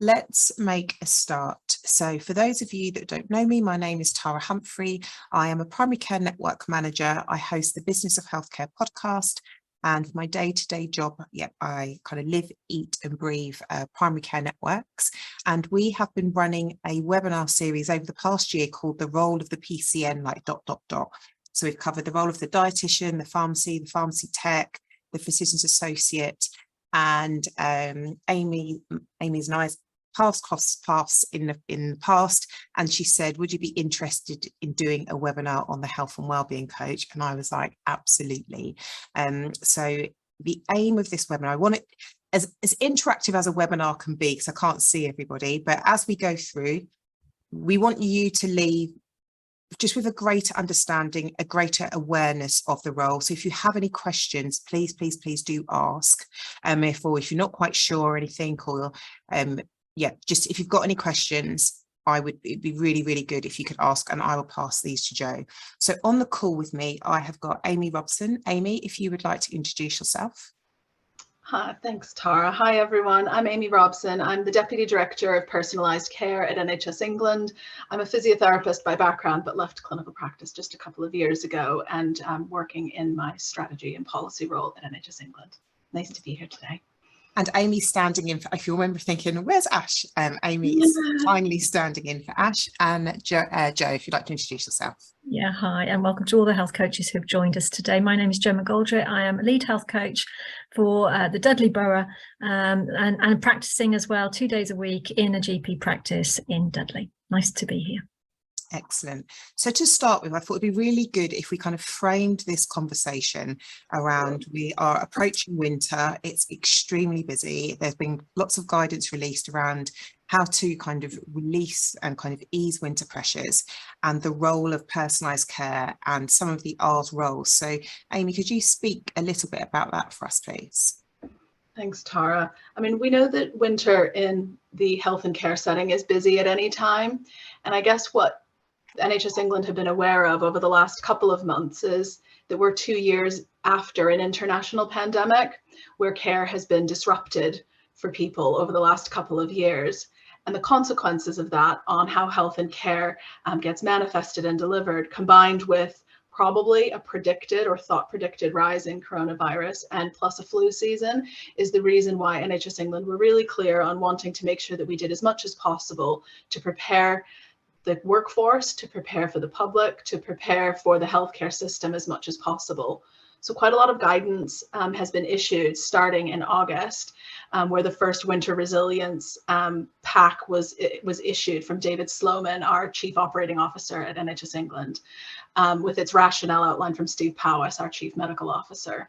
Let's make a start. So for those of you that don't know me, my name is Tara Humphrey. I am a primary care network manager. I host the Business of Healthcare podcast. And my day-to-day job, I kind of live, eat and breathe primary care networks. And we have been running a webinar series over the past year called The Role of the PCN, like ... So we've covered the role of the dietitian, the pharmacy tech, the physician's associate, and Amy's nice past cross in the past, and she said, would you be interested in doing a webinar on the Health and Wellbeing Coach? And I was like, absolutely. So the aim of this webinar, I want it as interactive as a webinar can be, because I can't see everybody, but as we go through, we want you to leave just with a greater understanding, a greater awareness of the role. So if you have any questions, please do ask. If you're not quite sure or anything, or just if you've got any questions, it'd be really good if you could ask, and I will pass these to Joe. So on the call with me, I have got Amy Robson. Amy, if you would like to introduce yourself. Hi, thanks, Tara. Hi, everyone. I'm Amy Robson. I'm the Deputy Director of Personalised Care at NHS England. I'm a physiotherapist by background, but left clinical practice just a couple of years ago, and I'm working in my strategy and policy role at NHS England. Nice to be here today. And Amy's standing in for, if you remember thinking, where's Ash? Amy is finally standing in for Ash. And Joe, if you'd like to introduce yourself. Yeah, hi, and welcome to all the health coaches who've joined us today. My name is Jo McGoldrick. I am a lead health coach for the Dudley Borough and practicing as well 2 days a week in a GP practice in Dudley. Nice to be here. Excellent. So to start with, I thought it'd be really good if we kind of framed this conversation around, we are approaching winter. It's extremely busy. There's been lots of guidance released around how to kind of release and kind of ease winter pressures, and the role of personalised care and some of the R's roles. So Amy, could you speak a little bit about that for us, please? Thanks, Tara. I mean, we know that winter in the health and care setting is busy at any time. And I guess what NHS England have been aware of over the last couple of months is that we're 2 years after an international pandemic where care has been disrupted for people over the last couple of years. And the consequences of that on how health and care gets manifested and delivered, combined with probably a predicted or thought predicted rise in coronavirus and plus a flu season, is the reason why NHS England were really clear on wanting to make sure that we did as much as possible to prepare the workforce, to prepare for the public, to prepare for the healthcare system as much as possible. So quite a lot of guidance has been issued starting in August, where the first winter resilience pack was issued from David Sloman, our Chief Operating Officer at NHS England, with its rationale outlined from Steve Powis, our Chief Medical Officer.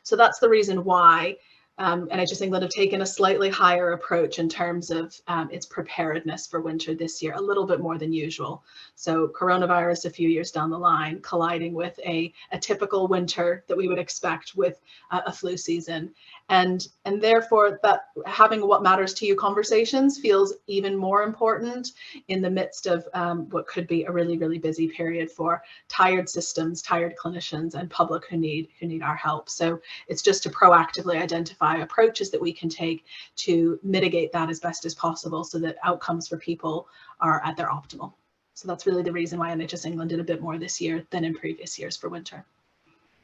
So that's the reason why NHS England have taken a slightly higher approach in terms of its preparedness for winter this year, a little bit more than usual. So coronavirus a few years down the line, colliding with a typical winter that we would expect with a flu season. And therefore that having what matters to you conversations feels even more important in the midst of what could be a really busy period for tired systems, tired clinicians, and public who need our help. So it's just to proactively identify approaches that we can take to mitigate that as best as possible so that outcomes for people are at their optimal. So that's really the reason why NHS England did a bit more this year than in previous years for winter.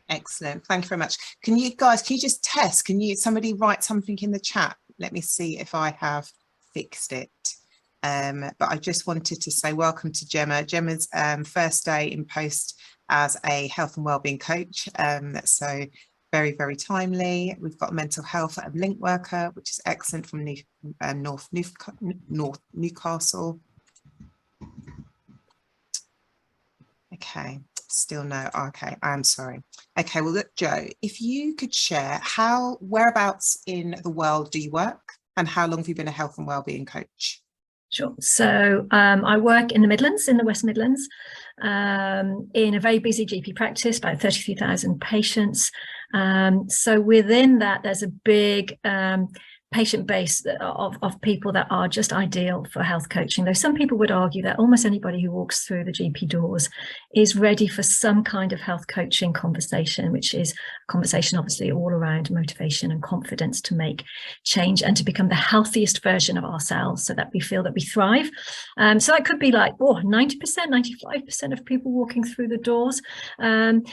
Excellent. Thank you very much. Can you just test? Can somebody write something in the chat? Let me see if I have fixed it. But I just wanted to say welcome to Gemma. Gemma's first day in post as a health and wellbeing coach. So very timely. We've got a mental health and link worker, which is excellent, from North Newcastle. Okay, still no. Okay, I'm sorry. Okay, well, look, Joe, if you could share whereabouts in the world do you work, and how long have you been a health and wellbeing coach? Sure. So I work in the Midlands, in the West Midlands, in a very busy GP practice, about 33,000 patients. So within that, there's a big patient base of people that are just ideal for health coaching. Though some people would argue that almost anybody who walks through the GP doors is ready for some kind of health coaching conversation, which is a conversation obviously all around motivation and confidence to make change and to become the healthiest version of ourselves so that we feel that we thrive. So that could be like 90%, 95% of people walking through the doors. And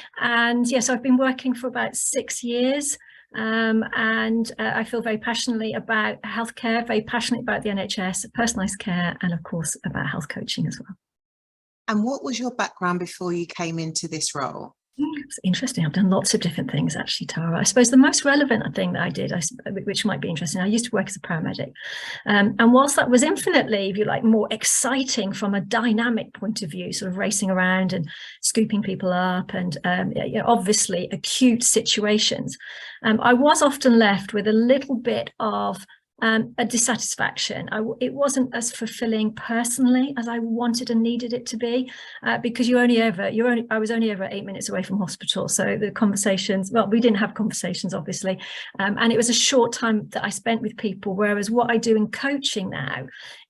yes, I've been working for about 6 years. I feel very passionately about healthcare, very passionate about the NHS, personalised care, and of course about health coaching as well. And what was your background before you came into this role? It's interesting. I've done lots of different things, actually, Tara. I suppose the most relevant thing that I did, which might be interesting, I used to work as a paramedic. And whilst that was infinitely, if you like, more exciting from a dynamic point of view, sort of racing around and scooping people up and obviously acute situations, I was often left with a little bit of a dissatisfaction. It wasn't as fulfilling personally as I wanted and needed it to be, because I was only ever 8 minutes away from hospital. So the conversations, well, we didn't have conversations, obviously. And it was a short time that I spent with people. Whereas what I do in coaching now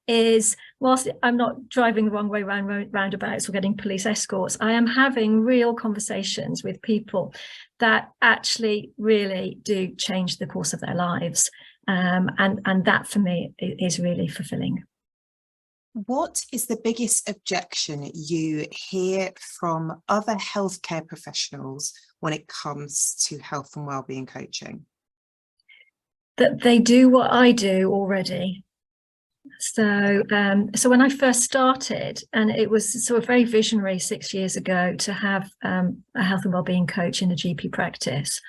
is, whilst I'm not driving the wrong way around roundabouts or getting police escorts, I am having real conversations with people that actually really do change the course of their lives. And that for me is really fulfilling. What is the biggest objection you hear from other healthcare professionals when it comes to health and wellbeing coaching? That they do what I do already. So when I first started, and it was sort of very visionary 6 years ago to have a health and wellbeing coach in a GP practice.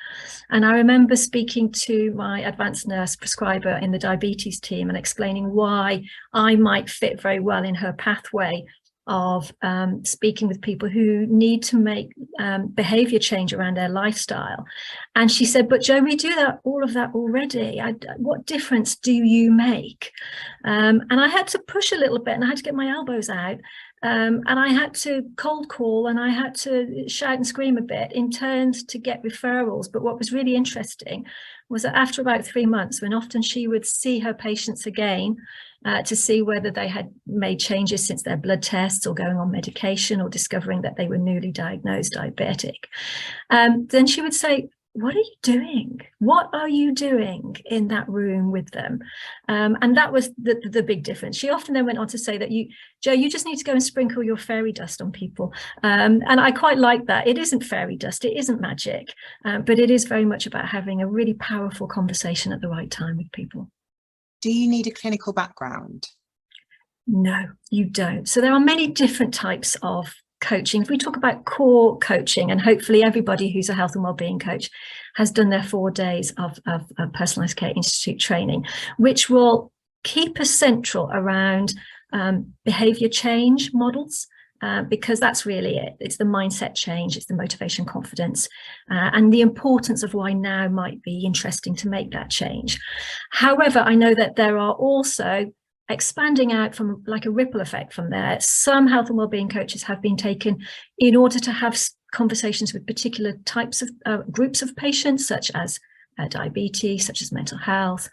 And I remember speaking to my advanced nurse prescriber in the diabetes team and explaining why I might fit very well in her pathway of speaking with people who need to make behavior change around their lifestyle. And she said, but Jo, we do all of that already. What difference do you make? And I had to push a little bit, and I had to get my elbows out. And I had to cold call, and I had to shout and scream a bit in turns to get referrals. But what was really interesting was that after about 3 months, when often she would see her patients again to see whether they had made changes since their blood tests or going on medication or discovering that they were newly diagnosed diabetic, then she would say, what are you doing? What are you doing in that room with them? And that was the big difference. She often then went on to say that Jo, you just need to go and sprinkle your fairy dust on people. And I quite like that. It isn't fairy dust, it isn't magic, but it is very much about having a really powerful conversation at the right time with people. Do you need a clinical background? No, you don't. So there are many different types of coaching. If we talk about core coaching, and hopefully everybody who's a health and wellbeing coach has done their 4 days of Personalised Care Institute training, which will keep us central around behavior change models, because that's really it. It's the mindset change, it's the motivation, confidence, and the importance of why now might be interesting to make that change. However, I know that there are also, expanding out from like a ripple effect from there, some health and wellbeing coaches have been taken in order to have conversations with particular types of groups of patients, such as diabetes, such as mental health,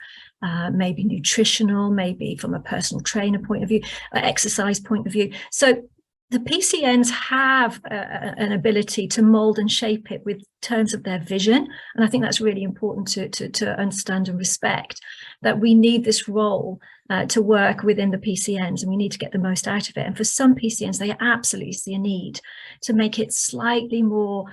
maybe nutritional, maybe from a personal trainer point of view, exercise point of view. So the PCNs have an ability to mold and shape it with terms of their vision. And I think that's really important to understand and respect, that we need this role to work within the PCNs, and we need to get the most out of it. And for some PCNs, they absolutely see a need to make it slightly more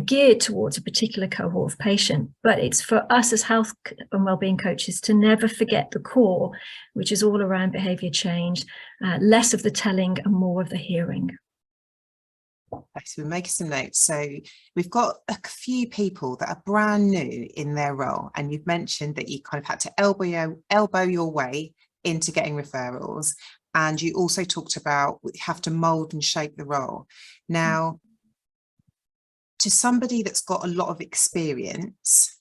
geared towards a particular cohort of patient. But it's for us as health and wellbeing coaches to never forget the core, which is all around behavior change, less of the telling and more of the hearing. So we're making some notes. So we've got a few people that are brand new in their role, and you've mentioned that you kind of had to elbow your way into getting referrals, and you also talked about you have to mold and shape the role. Now, to somebody that's got a lot of experience,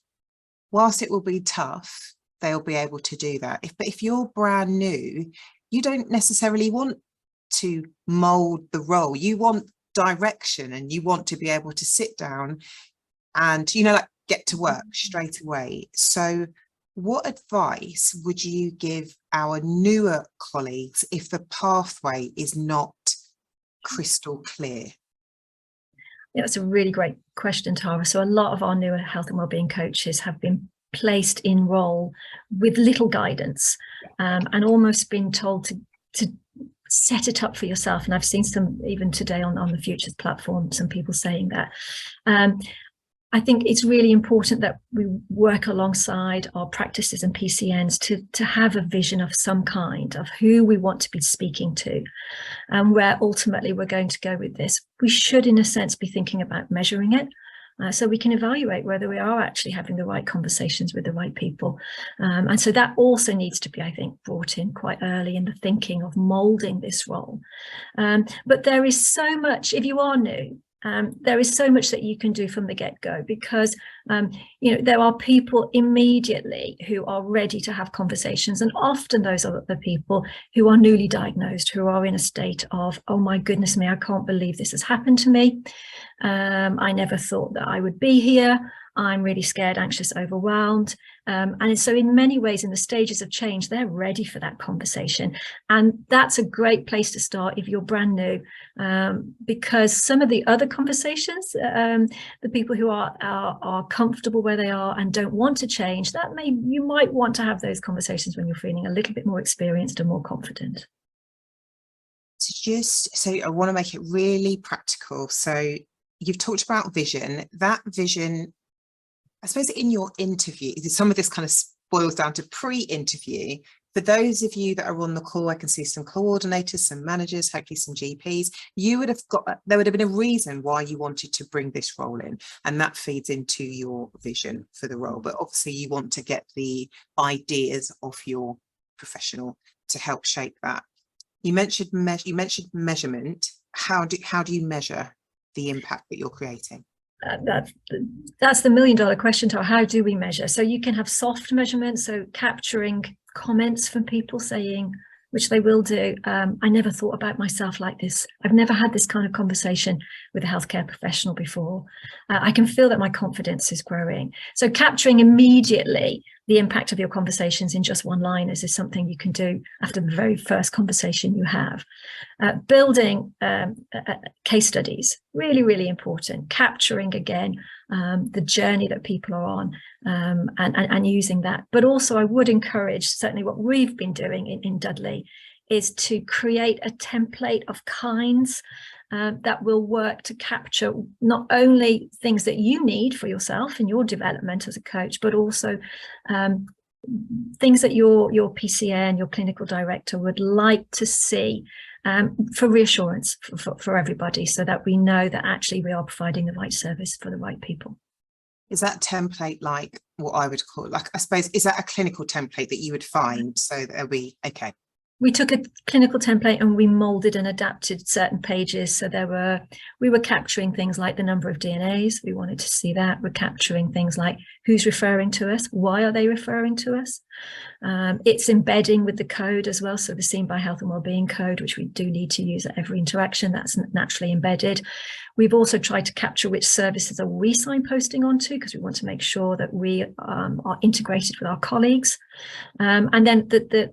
whilst it will be tough, they'll be able to do that. But if you're brand new, you don't necessarily want to mold the role. You want direction, and you want to be able to sit down and, like, get to work straight away. So what advice would you give our newer colleagues if the pathway is not crystal clear? Yeah, that's a really great question, Tara. So a lot of our newer health and wellbeing coaches have been placed in role with little guidance, and almost been told to set it up for yourself. And I've seen some, even today on the Futures platform, some people saying that. I think it's really important that we work alongside our practices and PCNs to have a vision of some kind of who we want to be speaking to, and where ultimately we're going to go with this. We should, in a sense, be thinking about measuring it, so we can evaluate whether we are actually having the right conversations with the right people. And so that also needs to be, I think, brought in quite early in the thinking of moulding this role. But there is so much, if you are new, there is so much that you can do from the get-go, because there are people immediately who are ready to have conversations, and often those are the people who are newly diagnosed, who are in a state of, oh my goodness me, I can't believe this has happened to me. I never thought that I would be here. I'm really scared, anxious, overwhelmed. And so in many ways, in the stages of change, they're ready for that conversation. And that's a great place to start if you're brand new, because some of the other conversations, the people who are comfortable where they are and don't want to change, you might want to have those conversations when you're feeling a little bit more experienced and more confident. So I want to make it really practical. So you've talked about vision. That vision, I suppose, in your interview, some of this kind of boils down to pre-interview. For those of you that are on the call, I can see some coordinators, some managers, hopefully some GPs. There would have been a reason why you wanted to bring this role in, and that feeds into your vision for the role. But obviously you want to get the ideas of your professional to help shape that. You mentioned measurement. How do you measure the impact that you're creating? That's the $1 million question, Tara. How do we measure? So you can have soft measurements, so capturing comments from people saying, which they will do, I never thought about myself like this. I've never had this kind of conversation with a healthcare professional before. I can feel that my confidence is growing. So capturing immediately the impact of your conversations in just one-liners is something you can do after the very first conversation you have. Building case studies, really, really important. Capturing, again, the journey that people are on, and using that. But also I would encourage, certainly what we've been doing in Dudley, is to create a template of kinds that will work to capture not only things that you need for yourself in your development as a coach, but also things that your PCN, your clinical director, would like to see for reassurance for everybody, so that we know that actually we are providing the right service for the right people. Is that template like what I would call, like, I suppose, is that a clinical template that you would find? So that okay. We took a clinical template and we molded and adapted certain pages. So we were capturing things like the number of DNAs. We wanted to see that. We're capturing things like who's referring to us, why are they referring to us? It's embedding with the code as well. So the Seen by Health and Wellbeing code, which we do need to use at every interaction, that's naturally embedded. We've also tried to capture which services are we signposting onto, because we want to make sure that we are integrated with our colleagues. And then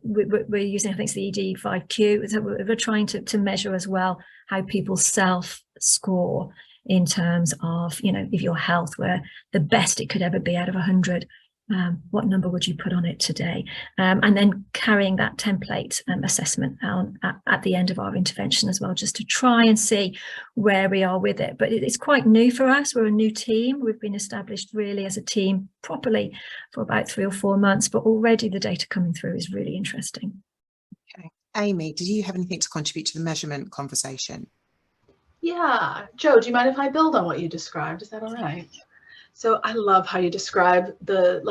we're using, I think, the ED5Q. So we're trying to measure as well how people self-score in terms of, if your health were the best it could ever be out of 100, what number would you put on it today? And then carrying that template assessment at the end of our intervention as well, just to try and see where we are with it. But it's quite new for us. We're a new team. We've been established really as a team properly for about 3 or 4 months, but already the data coming through is really interesting. Okay. Amy, did you have anything to contribute to the measurement conversation? Yeah. Joe, do you mind if I build on what you described? Is that all right? So I love how you describe the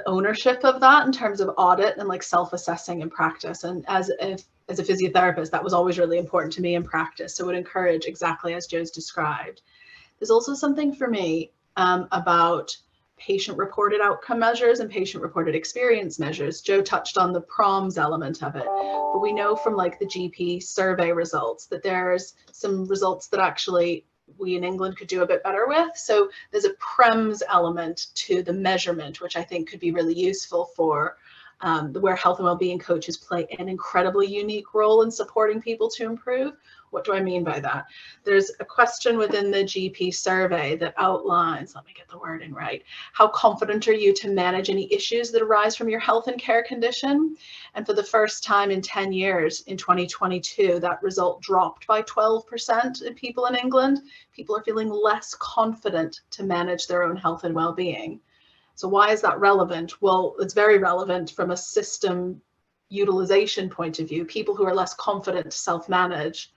ownership of that in terms of audit and self-assessing in practice. And as a physiotherapist, that was always really important to me in practice. So I would encourage exactly as Joe's described. There's also something for me about patient-reported outcome measures and patient-reported experience measures. Joe touched on the PROMS element of it, but we know from the GP survey results that there's some results that actually we in England could do a bit better with. So there's a PREMS element to the measurement, which I think could be really useful for where health and wellbeing coaches play an incredibly unique role in supporting people to improve. What do I mean by that? There's a question within the GP survey that outlines, let me get the wording right, how confident are you to manage any issues that arise from your health and care condition? And for the first time in 10 years, in 2022, that result dropped by 12% in people in England. People are feeling less confident to manage their own health and well-being. So why is that relevant? Well, it's very relevant from a system utilization point of view. People who are less confident to self-manage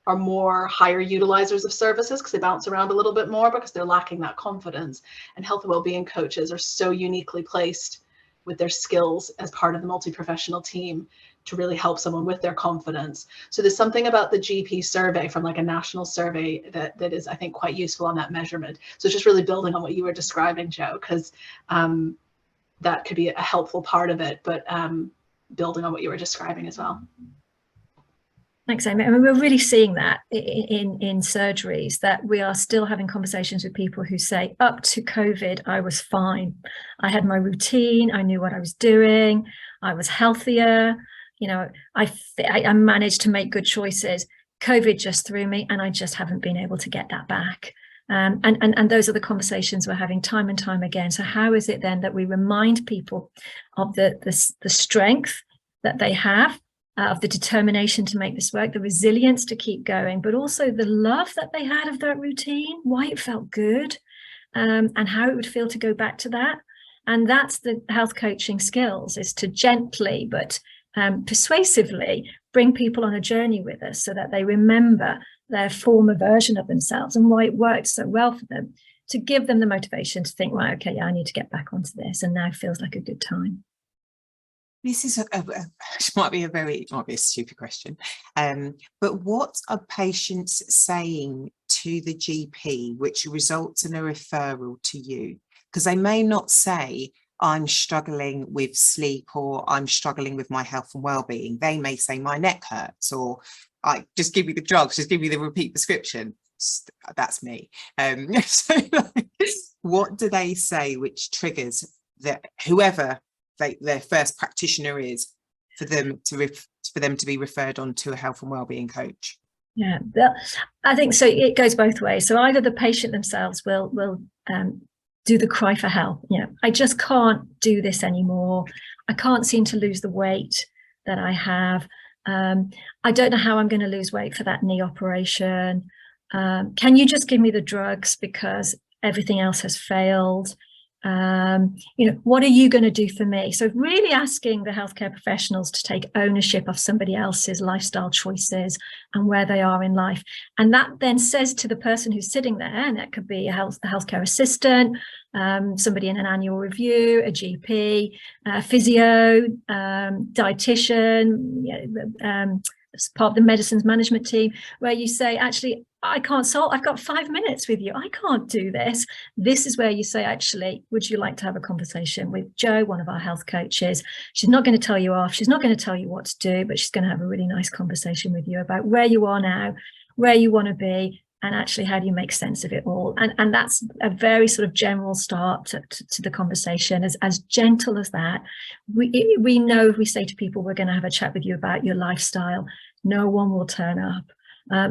are more higher utilizers of services because they bounce around a little bit more because they're lacking that confidence. And health and wellbeing coaches are so uniquely placed with their skills as part of the multi-professional team to really help someone with their confidence. So there's something about the GP survey from like a national survey that is, I think, quite useful on that measurement. So it's just really building on what you were describing, Joe, because that could be a helpful part of it, but building on what you were describing as well. Thanks, Amy. I mean, we're really seeing that in surgeries, that we are still having conversations with people who say, up to COVID, I was fine. I had my routine. I knew what I was doing. I was healthier. You know, I managed to make good choices. COVID just threw me, and I just haven't been able to get that back. And those are the conversations we're having time and time again. So how is it then that we remind people of the strength that they have, of the determination to make this work, the resilience to keep going, but also the love that they had of that routine, why it felt good, and how it would feel to go back to that. And that's the health coaching skills, is to gently but persuasively bring people on a journey with us so that they remember their former version of themselves and why it worked so well for them, to give them the motivation to think, right, okay, yeah, I need to get back onto this, and now feels like a good time. This is might be a stupid question, but what are patients saying to the GP which results in a referral to you? Because they may not say, I'm struggling with sleep, or I'm struggling with my health and well-being. They may say, my neck hurts, or I just give me the drugs, just give me the repeat prescription. That's me. So what do they say which triggers that whoever their first practitioner is for them to be referred on to a health and wellbeing coach? Yeah, I think so. It goes both ways. So either the patient themselves will do the cry for help. You know, I just can't do this anymore. I can't seem to lose the weight that I have. I don't know how I'm going to lose weight for that knee operation. Can you just give me the drugs because everything else has failed? You know, what are you going to do for me? So really asking the healthcare professionals to take ownership of somebody else's lifestyle choices and where they are in life. And that then says to the person who's sitting there, and that could be a healthcare assistant, somebody in an annual review, a GP, physio, dietitian, as part of the medicines management team, where you say, actually, I can't solve, I've got 5 minutes with you. I can't do this. This is where you say, actually, would you like to have a conversation with Jo, one of our health coaches? She's not going to tell you off. She's not going to tell you what to do, but she's going to have a really nice conversation with you about where you are now, where you want to be, and actually how do you make sense of it all. And that's a very sort of general start to the conversation, as gentle as that. We know if we say to people, we're going to have a chat with you about your lifestyle, no one will turn up.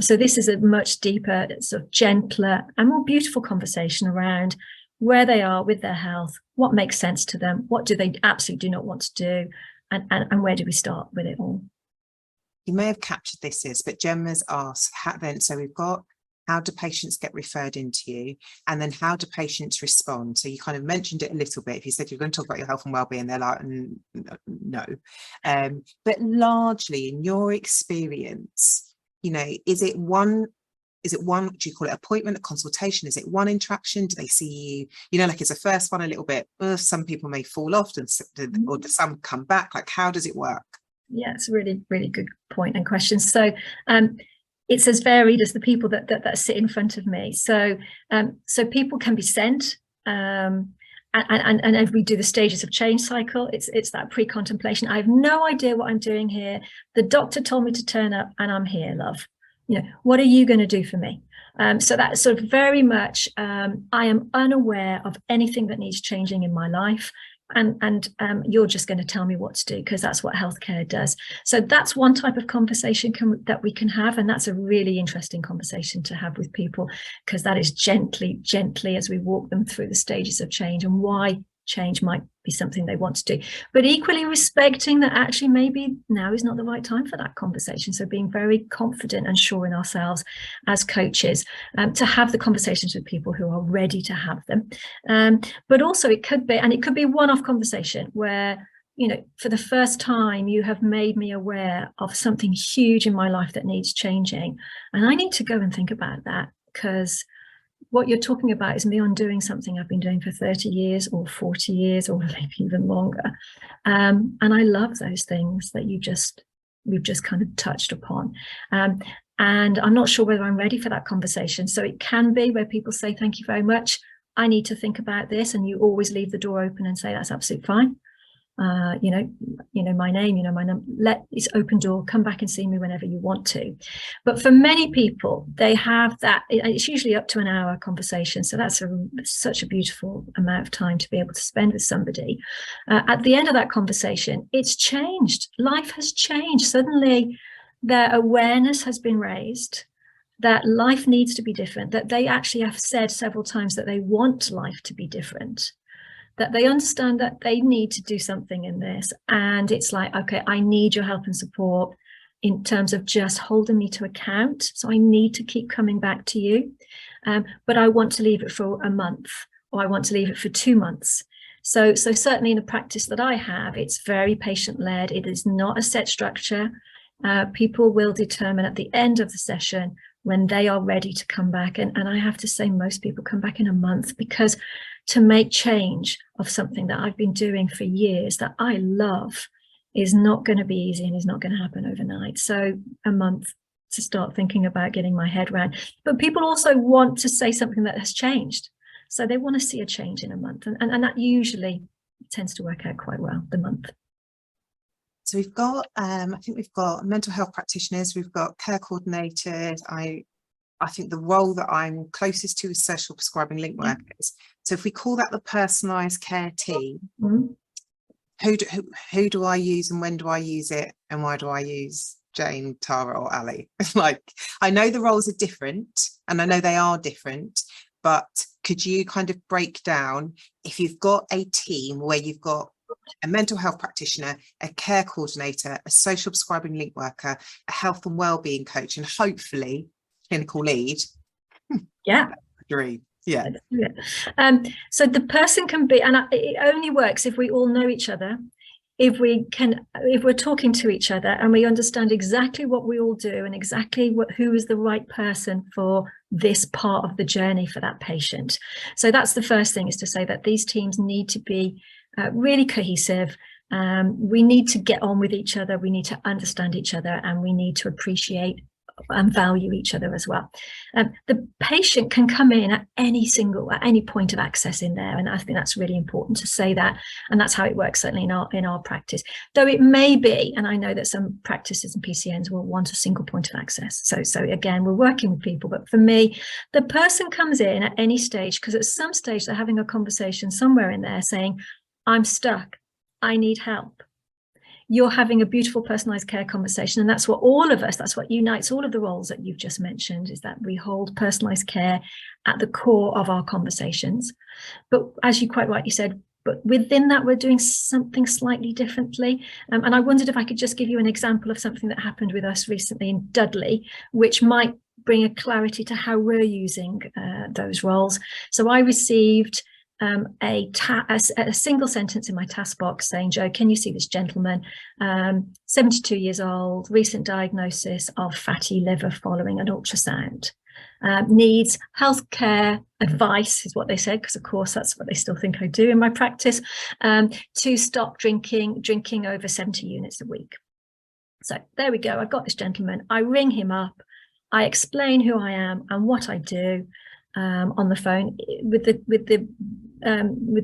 So this is a much deeper, sort of gentler and more beautiful conversation around where they are with their health, what makes sense to them, what do they absolutely do not want to do, and where do we start with it all. You may have captured this, but Gemma's asked, so we've got, how do patients get referred into you? And then how do patients respond? So you kind of mentioned it a little bit. If you said you're going to talk about your health and wellbeing, they're like, no. But largely in your experience, you know, is it one, do you call it appointment, a consultation? Is it one interaction? Do they see you, you know, like, is the first one a little bit, some people may fall off or do some come back? Like, how does it work? Yeah, it's a really, really good point and question. So it's as varied as the people that sit in front of me. So so people can be sent, and as we do the stages of change cycle, it's that pre-contemplation. I have no idea what I'm doing here. The doctor told me to turn up and I'm here, love. You know, what are you going to do for me? So that's sort of very much, I am unaware of anything that needs changing in my life. And you're just going to tell me what to do, because that's what healthcare does. So that's one type of conversation that we can have. And that's a really interesting conversation to have with people, because that is gently as we walk them through the stages of change and why change might be something they want to do, but equally respecting that actually maybe now is not the right time for that conversation. So being very confident and sure in ourselves as coaches to have the conversations with people who are ready to have them. But also it could be one-off conversation where, you know, for the first time you have made me aware of something huge in my life that needs changing, and I need to go and think about that, because what you're talking about is me undoing something I've been doing for 30 years or 40 years or maybe even longer. And I love those things that we've just kind of touched upon. And I'm not sure whether I'm ready for that conversation. So it can be where people say, thank you very much, I need to think about this. And you always leave the door open and say, that's absolutely fine. You know my name, you know my number, it's open door, come back and see me whenever you want to. But for many people, they have that, it's usually up to an hour conversation, so that's such a beautiful amount of time to be able to spend with somebody. At the end of that conversation, it's changed, life has changed, suddenly their awareness has been raised that life needs to be different, that they actually have said several times that they want life to be different, that they understand that they need to do something in this. And it's like, okay, I need your help and support in terms of just holding me to account. So I need to keep coming back to you. But I want to leave it for a month, or I want to leave it for 2 months. So certainly in the practice that I have, it's very patient-led. It is not a set structure. People will determine at the end of the session when they are ready to come back. And I have to say, most people come back in a month, because to make change of something that I've been doing for years that I love is not going to be easy and is not going to happen overnight. So a month to start thinking about getting my head around. But people also want to say something that has changed. So they want to see a change in a month. And that usually tends to work out quite well, the month. So we've got, I think we've got mental health practitioners, we've got care coordinators. I think the role that I'm closest to is social prescribing link workers. So if we call that the personalised care team, who do I use and when do I use it, and why do I use Jane, Tara or Ali? Like, I know the roles are different and I know they are different, but could you kind of break down, if you've got a team where you've got a mental health practitioner, a care coordinator, a social prescribing link worker, a health and wellbeing coach, and hopefully clinical lead. Yeah. Dream. Yeah. So the person can be, and it only works if we all know each other, if we're talking to each other and we understand exactly what we all do and exactly who is the right person for this part of the journey for that patient. So that's the first thing, is to say that these teams need to be really cohesive. We need to get on with each other, we need to understand each other, and we need to appreciate and value each other as well. The patient can come in at any point of access in there, and I think that's really important to say that, and that's how it works certainly in our practice. Though it may be, and I know that some practices and PCNs will want a single point of access. So again, we're working with people, but for me, the person comes in at any stage, because at some stage they're having a conversation somewhere in there saying, I'm stuck, I need help. You're having a beautiful personalized care conversation, and that's what unites all of the roles that you've just mentioned, is that we hold personalized care at the core of our conversations. But as you quite rightly said, but within that, we're doing something slightly differently. And I wondered if I could just give you an example of something that happened with us recently in Dudley, which might bring a clarity to how we're using those roles. So I received a single sentence in my task box saying, Joe, can you see this gentleman, 72 years old, recent diagnosis of fatty liver following an ultrasound, needs healthcare advice, is what they said, because of course that's what they still think I do in my practice, to stop drinking over 70 units a week. So there we go, I've got this gentleman, I ring him up, I explain who I am and what I do on the phone with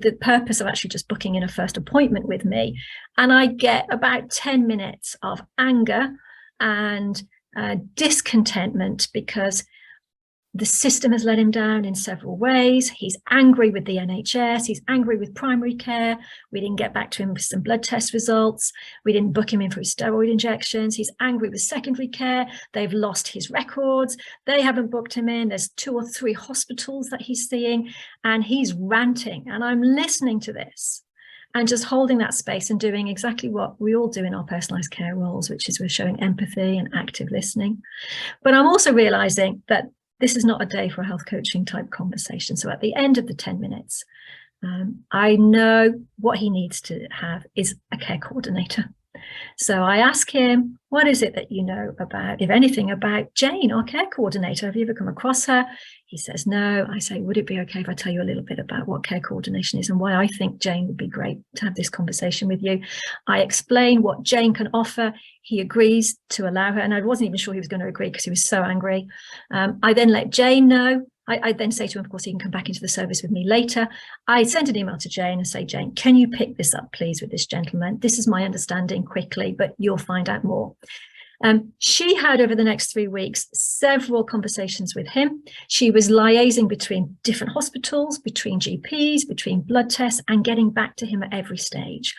the purpose of actually just booking in a first appointment with me, and I get about 10 minutes of anger and discontentment, because The system has let him down in several ways. He's angry with the NHS. He's angry with primary care. We didn't get back to him with some blood test results. We didn't book him in for his steroid injections. He's angry with secondary care. They've lost his records. They haven't booked him in. There's 2 or 3 hospitals that he's seeing, and he's ranting. And I'm listening to this and just holding that space and doing exactly what we all do in our personalised care roles, which is we're showing empathy and active listening. But I'm also realising that this is not a day for a health coaching type conversation. So at the end of the 10 minutes, I know what he needs to have is a care coordinator. So I ask him, what is it that you know about, if anything, about Jane, our care coordinator? Have you ever come across her? He says, no. I say, would it be okay if I tell you a little bit about what care coordination is and why I think Jane would be great to have this conversation with you? I explain what Jane can offer. He agrees to allow her. And I wasn't even sure he was going to agree because he was so angry. I then let Jane know. I then say to him, of course, he can come back into the service with me later. I send an email to Jane and say, Jane, can you pick this up, please, with this gentleman? This is my understanding quickly, but you'll find out more. She had, over the next 3 weeks, several conversations with him. She was liaising between different hospitals, between GPs, between blood tests, and getting back to him at every stage.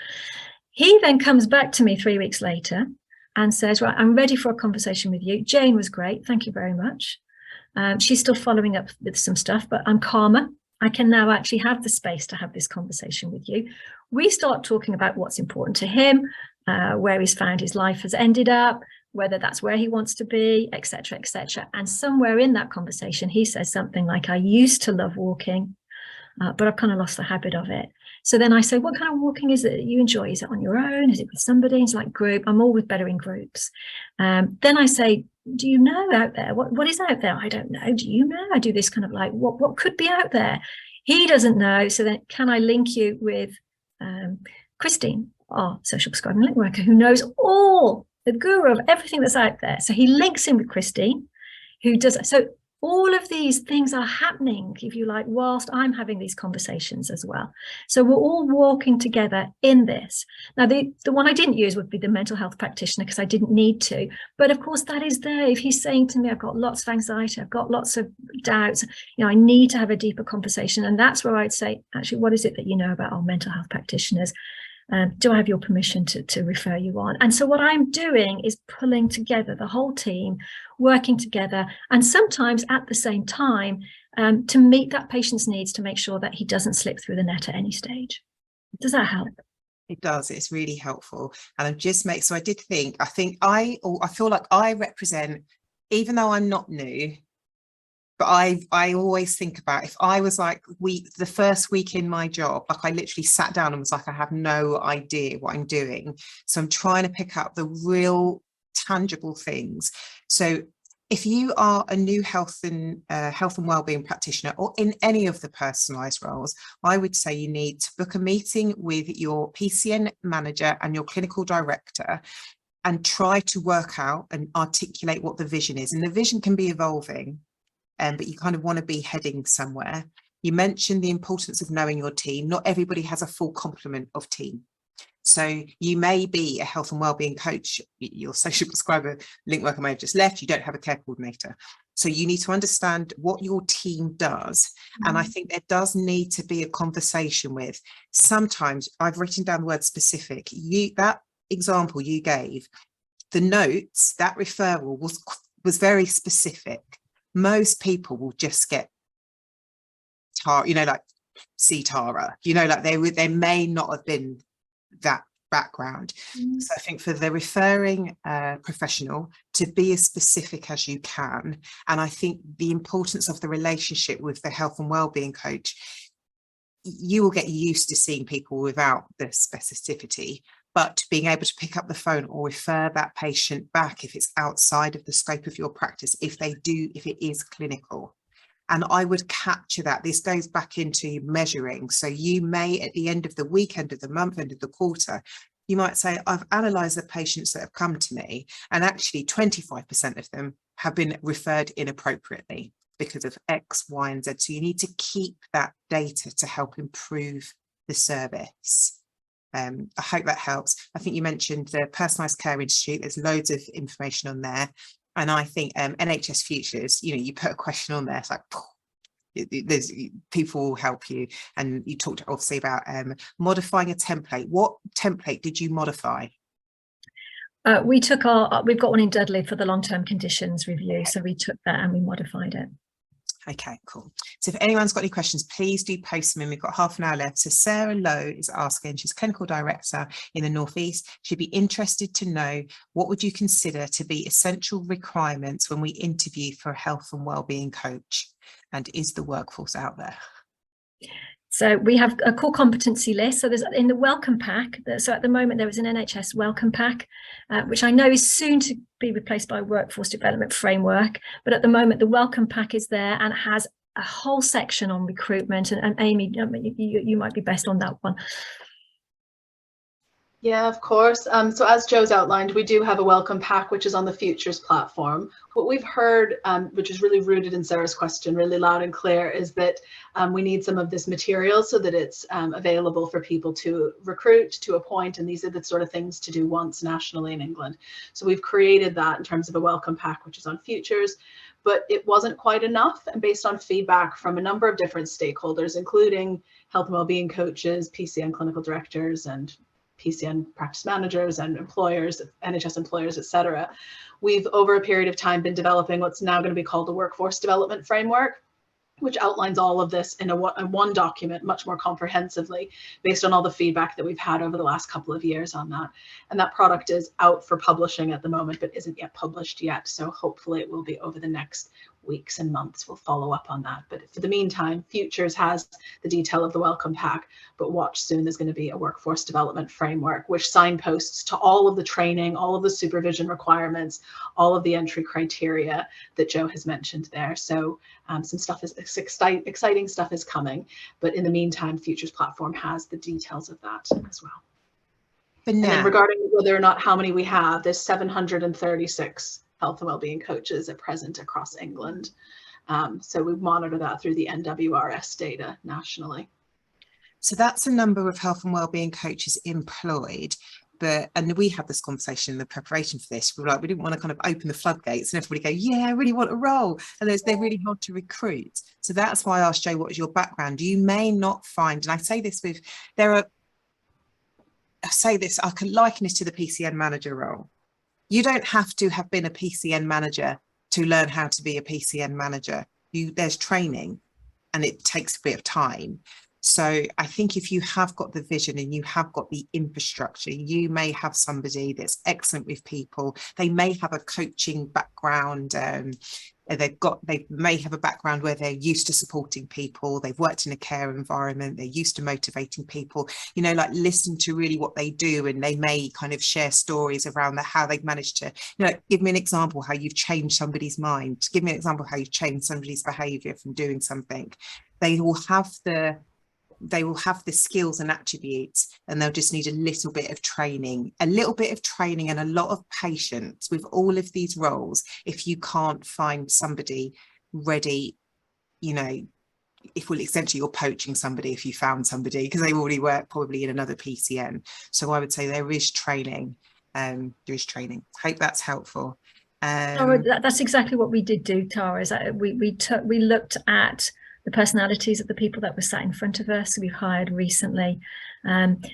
He then comes back to me 3 weeks later and says, right, I'm ready for a conversation with you. Jane was great. Thank you very much. She's still following up with some stuff, but I'm calmer. I can now actually have the space to have this conversation with you. We start talking about what's important to him, where he's found his life has ended up, whether that's where he wants to be, etc., etc. And somewhere in that conversation, he says something like, I used to love walking, but I've kind of lost the habit of it. So then I say, what kind of walking is it that you enjoy? Is it on your own? Is it with somebody? It's like group. I'm always better in groups. Then I say, do you know out there? What is out there? I don't know. Do you know? I do this kind of like, what could be out there? He doesn't know. So then can I link you with Christine, our social prescribing link worker, who knows all, the guru of everything that's out there. So he links in with Christine, who does. So all of these things are happening, if you like, whilst I'm having these conversations as well. So we're all walking together in this. Now, the one I didn't use would be the mental health practitioner, because I didn't need to. But of course, that is there. If he's saying to me, I've got lots of anxiety, I've got lots of doubts, I need to have a deeper conversation. And that's where I'd say, actually, what is it that you know about our mental health practitioners? Do I have your permission to refer you on? And so what I'm doing is pulling together the whole team, working together, and sometimes at the same time to meet that patient's needs, to make sure that he doesn't slip through the net at any stage. Does that help? It does. It's really helpful. And I feel like I represent, even though I'm not new, but I always think about, if I was like the first week in my job, like I literally sat down and was like, I have no idea what I'm doing. So I'm trying to pick up the real tangible things. So if you are a new health and wellbeing practitioner, or in any of the personalised roles, I would say you need to book a meeting with your PCN manager and your clinical director and try to work out and articulate what the vision is. And the vision can be evolving. But you kind of want to be heading somewhere. You mentioned the importance of knowing your team. Not everybody has a full complement of team. So you may be a health and wellbeing coach, your social prescriber link worker may have just left, you don't have a care coordinator. So you need to understand what your team does. And I think there does need to be a conversation with, sometimes I've written down the word specific. That example you gave, the notes, that referral was very specific. Most people will just get Tara, like see Tara, like they may not have been that background. So I think for the referring professional to be as specific as you can, and I think the importance of the relationship with the health and wellbeing coach, you will get used to seeing people without the specificity. But being able to pick up the phone or refer that patient back if it's outside of the scope of your practice, if it is clinical. And I would capture that. This goes back into measuring. So you may, at the end of the week, end of the month, end of the quarter, you might say, I've analysed the patients that have come to me, and actually 25% of them have been referred inappropriately because of X, Y, and Z. So you need to keep that data to help improve the service. I hope that helps. I think you mentioned the Personalised Care Institute. There's loads of information on there. And I think NHS Futures, you know, you put a question on there, it's like, there's people will help you. And you talked obviously about modifying a template. What template did you modify? We've got one in Dudley for the long-term conditions review. So we took that and we modified it. Okay, cool. So if anyone's got any questions, please do post them in. We've got half an hour left. So Sarah Lowe is asking, she's clinical director in the North East. She'd be interested to know, what would you consider to be essential requirements when we interview for a health and wellbeing coach? And is the workforce out there? So we have a core competency list. So there's in the welcome pack. So at the moment there is an NHS welcome pack, which I know is soon to be replaced by a workforce development framework. But at the moment the welcome pack is there and has a whole section on recruitment. And Amy, you might be best on that one. Yeah, of course. So as Joe's outlined, we do have a welcome pack, which is on the Futures platform. What we've heard, which is really rooted in Sarah's question, really loud and clear, is that we need some of this material so that it's available for people to recruit, to appoint, and these are the sort of things to do once nationally in England. So we've created that in terms of a welcome pack, which is on Futures, but it wasn't quite enough. And based on feedback from a number of different stakeholders, including health and wellbeing coaches, PCN clinical directors, and PCN practice managers and employers, NHS employers, etc. We've over a period of time been developing what's now going to be called a workforce development framework, which outlines all of this in one document much more comprehensively based on all the feedback that we've had over the last couple of years on that. And that product is out for publishing at the moment, but isn't yet published yet. So hopefully it will be over the next weeks and months. We'll follow up on that. But for the meantime, Futures has the detail of the welcome pack, but watch soon, there's going to be a workforce development framework, which signposts to all of the training, all of the supervision requirements, all of the entry criteria that Joe has mentioned there. So some stuff is exciting stuff is coming, but in the meantime, Futures platform has the details of that as well. But now, and then regarding whether or not how many we have, there's 736 health and wellbeing coaches at present across England. So we monitor that through the NWRS data nationally. So that's a number of health and wellbeing coaches employed. And we had this conversation in the preparation for this. We were like, we didn't want to kind of open the floodgates and everybody go, yeah, I really want a role. And they're really hard to recruit. So that's why I asked Joe, what is your background? You may not find, and I say this with, I can liken this to the PCN manager role. You don't have to have been a PCN manager to learn how to be a PCN manager. There's training and it takes a bit of time. So I think if you have got the vision and you have got the infrastructure, you may have somebody that's excellent with people. They may have a coaching background. They may have a background where they're used to supporting people. They've worked in a care environment. They're used to motivating people, like listen to really what they do. And they may kind of share stories around how they've managed to, give me an example how you've changed somebody's mind. Give me an example how you've changed somebody's behavior from doing something. They will have the skills and attributes, and they'll just need a little bit of training and a lot of patience with all of these roles. If you can't find somebody ready, essentially you're poaching somebody if you found somebody because they already work probably in another PCN. So I would say there is training. Hope that's helpful. That's exactly what we did do, Tara, is that we looked at the personalities of the people that were sat in front of us. We've hired recently.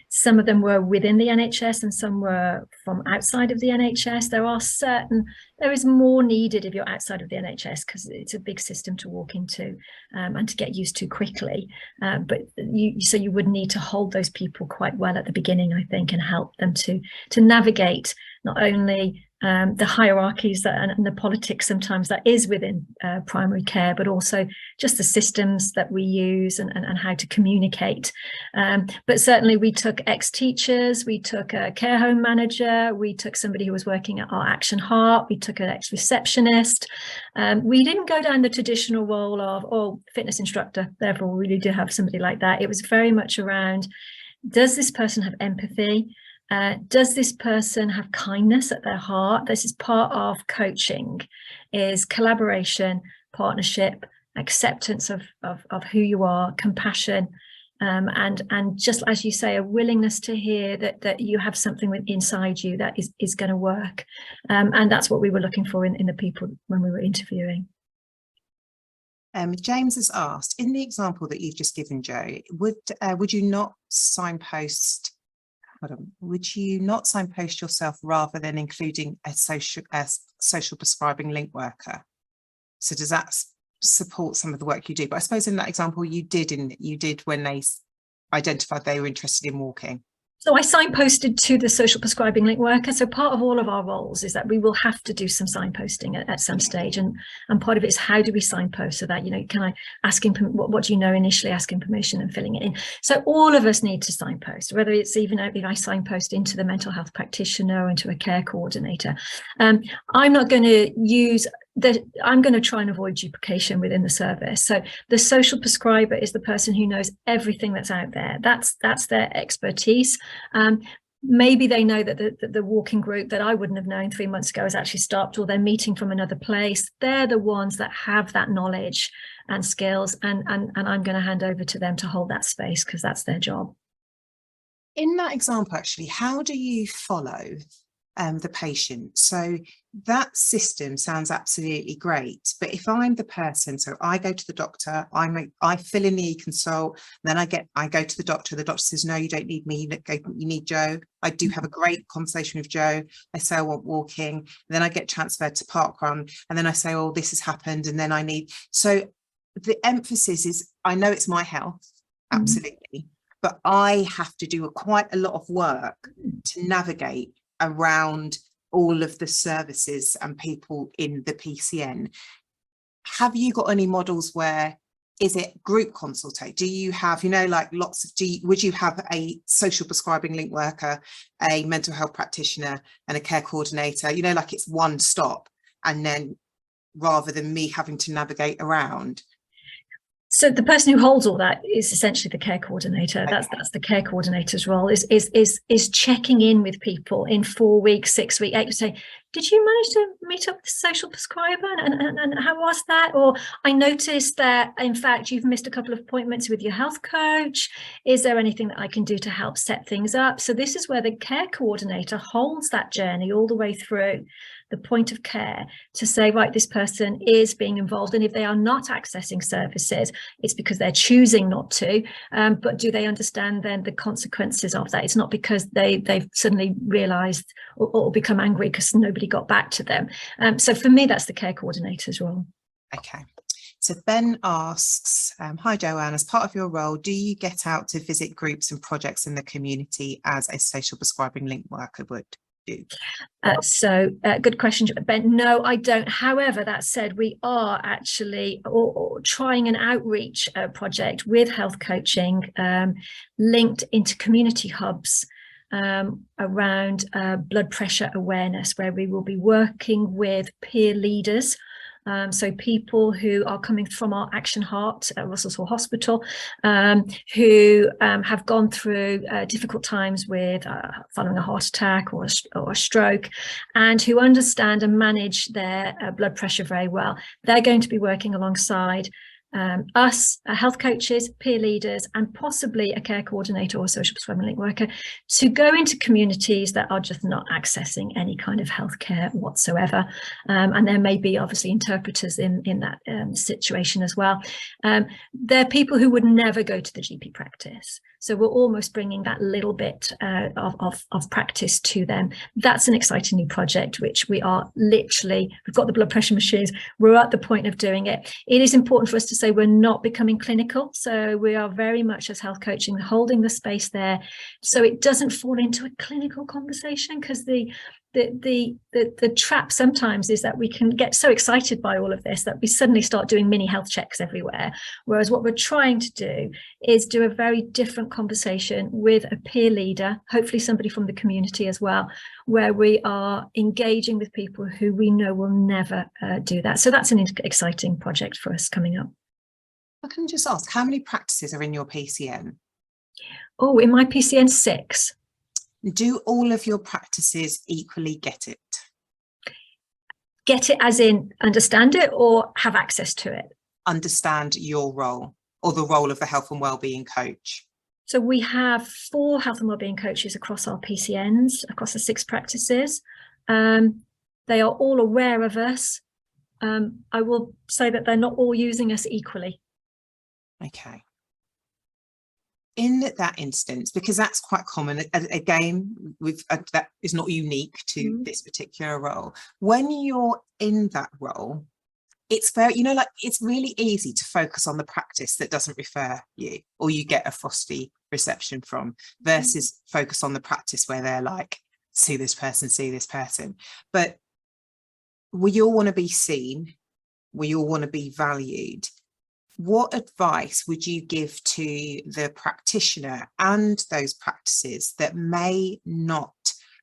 Some of them were within the NHS and some were from outside of the NHS. There is more needed if you're outside of the NHS because it's a big system to walk into and to get used to quickly. But you would need to hold those people quite well at the beginning, I think, and help them to navigate not only the hierarchies and the politics sometimes that is within primary care, but also just the systems that we use and how to communicate. But certainly we took ex-teachers, we took a care home manager, we took somebody who was working at our Action Heart, we took an ex-receptionist. We didn't go down the traditional role of, fitness instructor, therefore we really do have somebody like that. It was very much around, does this person have empathy? Does this person have kindness at their heart? This is part of coaching, is collaboration, partnership, acceptance of who you are, compassion, and just as you say, a willingness to hear that you have something inside you that is going to work, and that's what we were looking for in the people when we were interviewing. James has asked, in the example that you've just given, Jo, would you not signpost? Would you not signpost yourself rather than including a social prescribing link worker? So does that support some of the work you do? But I suppose in that example you did when they identified they were interested in walking. So I signposted to the social prescribing link worker. So part of all of our roles is that we will have to do some signposting at some stage, and part of it is how do we signpost, so that, you know, can I asking what do you know initially, asking permission and filling it in. So all of us need to signpost, whether it's even if I signpost into the mental health practitioner or into a care coordinator. I'm not going to use I'm going to try and avoid duplication within the service. So the social prescriber is the person who knows everything that's out there. That's their expertise. Maybe they know that the walking group that I wouldn't have known 3 months ago has actually stopped, or they're meeting from another place. They're the ones that have that knowledge and skills, and I'm going to hand over to them to hold that space, because that's their job. In that example, actually, how do you follow the patient? So that system sounds absolutely great, but if I'm the person, so I go to the doctor, I fill in the e-consult, then I go to the doctor says, no, you don't need me, you need Jo. I do have a great conversation with Jo. I say I want walking, then I get transferred to parkrun, and then I say, oh, this has happened, and then so the emphasis is, I know it's my health, absolutely, but I have to do quite a lot of work to navigate around all of the services and people in the PCN. Have you got any models where, is it group consultation? Do you have, you know, like would you have a social prescribing link worker, a mental health practitioner and a care coordinator, you know, like it's one stop, and then rather than me having to navigate around? So the person who holds all that is essentially the care coordinator. Okay. That's the care coordinator's role, is checking in with people in 4 weeks, 6 weeks, 8 weeks, say, did you manage to meet up with the social prescriber, and how was that? Or I noticed that, in fact, you've missed a couple of appointments with your health coach. Is there anything that I can do to help set things up? So this is where the care coordinator holds that journey all the way through the point of care to say, right, this person is being involved, and if they are not accessing services, it's because they're choosing not to, but do they understand then the consequences of that? It's not because they've suddenly realized or become angry because nobody got back to them. So for me, that's the care coordinator's role. Okay. So Ben asks, hi Joanne, as part of your role, do you get out to visit groups and projects in the community as a social prescribing link worker would do? Good question, Ben. No, I don't. However, that said, we are actually trying an outreach project with health coaching linked into community hubs around blood pressure awareness, where we will be working with peer leaders. So people who are coming from our Action Heart at Russell Hall Hospital, who have gone through difficult times with following a heart attack or a stroke, and who understand and manage their blood pressure very well. They're going to be working alongside us, health coaches, peer leaders, and possibly a care coordinator or social prescribing link worker to go into communities that are just not accessing any kind of healthcare whatsoever. And there may be obviously interpreters in that situation as well. They're people who would never go to the GP practice. So we're almost bringing that little bit of practice to them. That's an exciting new project, which we are literally, we've got the blood pressure machines, we're at the point of doing it. It is important for us to say we're not becoming clinical. So we are very much, as health coaching, holding the space there so it doesn't fall into a clinical conversation, because the trap sometimes is that we can get so excited by all of this that we suddenly start doing mini health checks everywhere. Whereas what we're trying to do is do a very different conversation with a peer leader, hopefully somebody from the community as well, where we are engaging with people who we know will never do that. So that's an exciting project for us coming up. I can just ask, how many practices are in your PCN? Oh, in my PCN, 6. Do all of your practices equally get it? Get it as in understand it, or have access to it? Understand your role, or the role of the health and wellbeing coach? So we have 4 health and wellbeing coaches across our PCNs, across the 6 practices. They are all aware of us. I will say that they're not all using us equally. Okay. In that instance, because that's quite common, again, that is not unique to this particular role. When you're in that role, it's very, like, it's really easy to focus on the practice that doesn't refer you, or you get a frosty reception from, versus focus on the practice where they're like, see this person. But we all want to be seen. We all want to be valued. What advice would you give to the practitioner and those practices that may not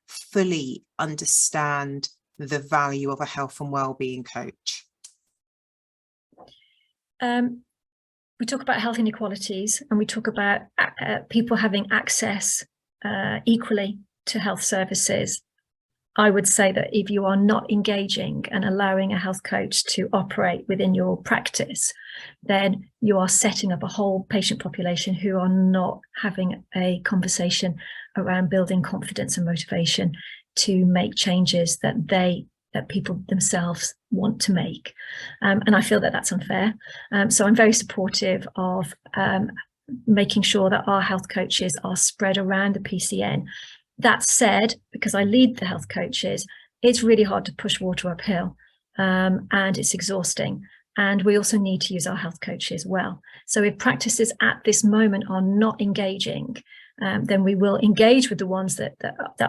fully understand the value of a health and wellbeing coach? We talk about health inequalities, and we talk about people having access equally to health services. I would say that if you are not engaging and allowing a health coach to operate within your practice, then you are setting up a whole patient population who are not having a conversation around building confidence and motivation to make changes that people themselves want to make. And I feel that that's unfair. So I'm very supportive of making sure that our health coaches are spread around the PCN. That said, because I lead the health coaches, it's really hard to push water uphill, and it's exhausting. And we also need to use our health coaches well. So if practices at this moment are not engaging, then we will engage with the ones that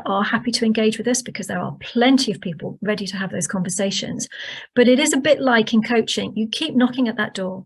are happy to engage with us, because there are plenty of people ready to have those conversations. But it is a bit like in coaching. You keep knocking at that door.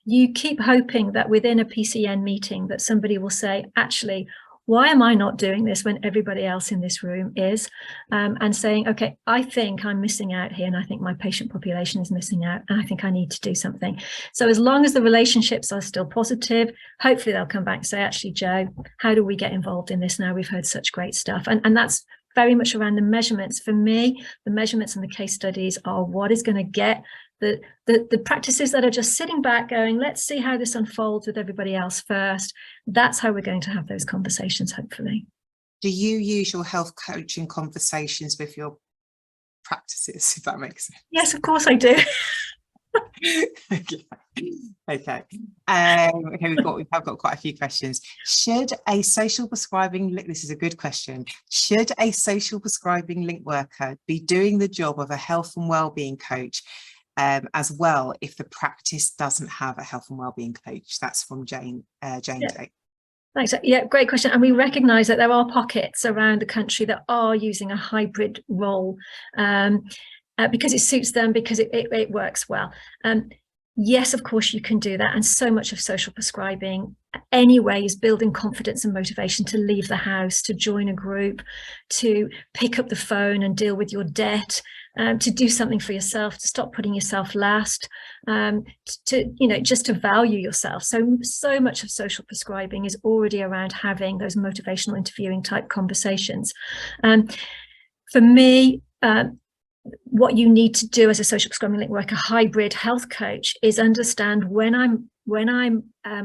You keep hoping that within a PCN meeting that somebody will say, actually, why am I not doing this when everybody else in this room is? And saying, okay, I think I'm missing out here, and I think my patient population is missing out, and I think I need to do something. So as long as the relationships are still positive, hopefully they'll come back and say, actually, Joe, how do we get involved in this now? We've heard such great stuff. And that's very much around the measurements. For me, the measurements and the case studies are what is going to get the practices that are just sitting back going, let's see how this unfolds with everybody else first. That's how we're going to have those conversations, hopefully. Do you use your health coaching conversations with your practices, if that makes sense? Yes, of course I do. Okay. We have got quite a few questions. This is a good question. Should a social prescribing link worker be doing the job of a health and wellbeing coach as well if the practice doesn't have a health and wellbeing coach? That's from Jane Day. Thanks. Yeah, great question. And we recognise that there are pockets around the country that are using a hybrid role because it suits them, because it works well. Yes, of course you can do that. And so much of social prescribing anyway is building confidence and motivation to leave the house, to join a group, to pick up the phone and deal with your debt, to do something for yourself, to stop putting yourself last, just to value yourself. So much of social prescribing is already around having those motivational interviewing type conversations. For me, what you need to do as a social prescribing link worker, hybrid health coach, is understand when I'm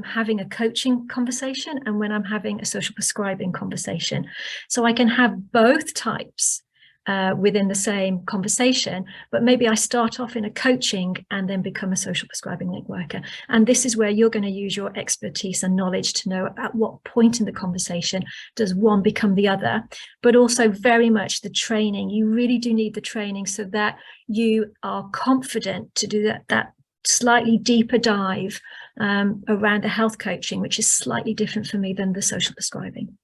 having a coaching conversation and when I'm having a social prescribing conversation. So I can have both types within the same conversation, but maybe I start off in a coaching and then become a social prescribing link worker. And this is where you're going to use your expertise and knowledge to know at what point in the conversation does one become the other, but also very much the training. You really do need the training so that you are confident to do that slightly deeper dive around the health coaching, which is slightly different for me than the social prescribing.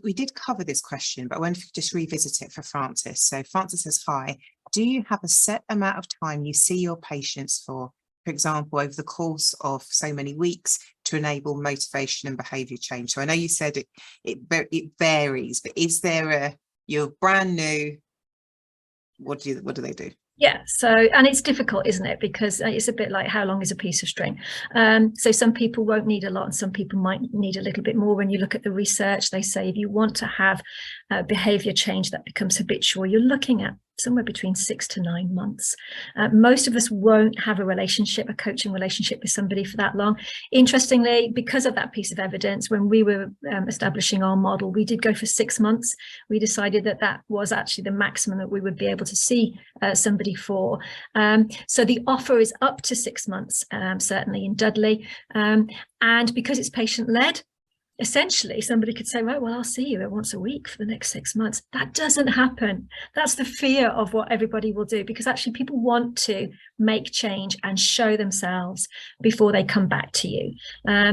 We did cover this question, but I wonder if you could just revisit it for Francis. So Francis says, hi, do you have a set amount of time you see your patients for example, over the course of so many weeks to enable motivation and behaviour change? So I know you said it varies, but is there you're brand new, what do they do? Yeah, so, and it's difficult, isn't it? Because it's a bit like how long is a piece of string? So some people won't need a lot and some people might need a little bit more. When you look at the research, they say if you want to have behaviour change that becomes habitual, you're looking at somewhere between 6 to 9 months. Most of us won't have a coaching relationship with somebody for that long. Interestingly, because of that piece of evidence, when we were establishing our model, we did go for 6 months. We decided that that was actually the maximum that we would be able to see somebody for. So the offer is up to 6 months, certainly in Dudley. And because it's patient-led, essentially somebody could say, right, well, I'll see you once a week for the next 6 months. That doesn't happen. That's the fear of what everybody will do, because actually people want to make change and show themselves before they come back to you.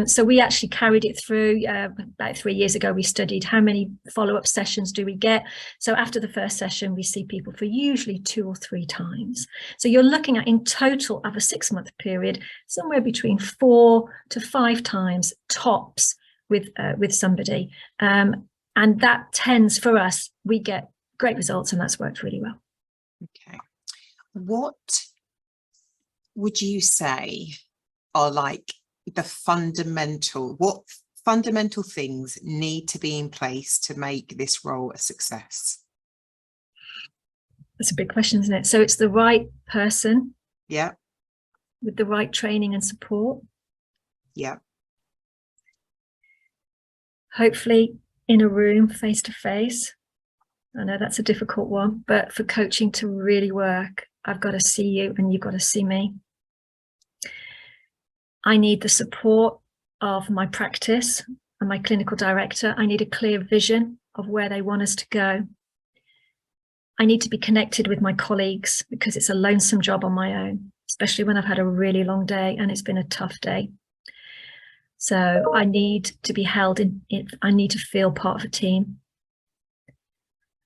So we actually carried it through. About 3 years ago, we studied how many follow-up sessions do we get. So after the first session, we see people for usually 2 or 3 times. So you're looking at, in total of a 6-month period, somewhere between 4 to 5 times tops with somebody, and that tends, for us, we get great results, and that's worked really well. Okay, what would you say are like the fundamental things need to be in place to make this role a success? That's a big question, isn't it? So it's the right person, Yeah, with the right training and support. yeah, Hopefully in a room, face to face. I know that's a difficult one, but for coaching to really work, I've got to see you and you've got to see me. I need the support of my practice and my clinical director. I need a clear vision of where they want us to go. I need to be connected with my colleagues, because it's a lonesome job on my own, especially when I've had a really long day and it's been a tough day. So I need to be held in it. I need to feel part of a team.